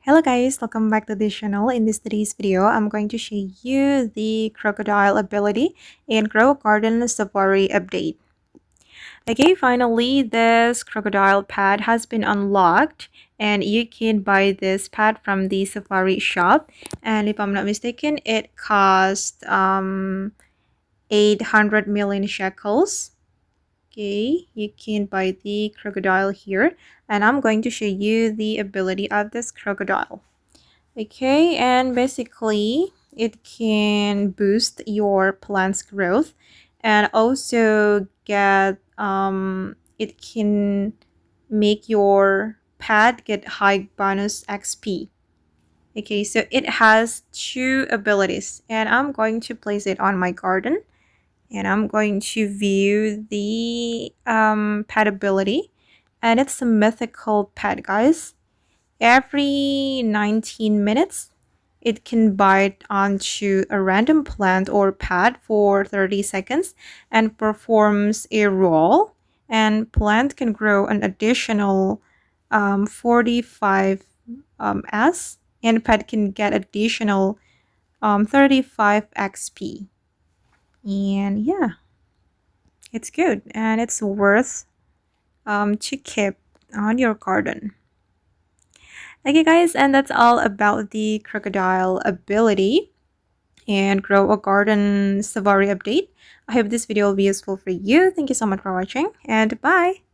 Hello guys, welcome back to this channel. In today's video, I'm going to show you the crocodile ability in Grow Garden Safari update. Okay, finally this crocodile pad has been unlocked and you can buy this pad from the Safari shop, and if I'm not mistaken it cost 800 million shekels. Okay, you can buy the crocodile here, and I'm going to show you the ability of this crocodile. Okay, and basically it can boost your plant's growth and also get it can make your pad get high bonus XP. Okay, so it has two abilities and I'm going to place it on my garden, and I'm going to view the pet ability, and it's a mythical pet, guys. Every 19 minutes, it can bite onto a random plant or pad for 30 seconds and performs a roll, and plant can grow an additional 45 S, and pet can get additional 35 XP. And yeah, it's good and it's worth to keep on your garden. Okay guys, and that's all about the crocodile ability and Grow a Garden Safari update. I hope this video will be useful for you. Thank you so much for watching, and bye!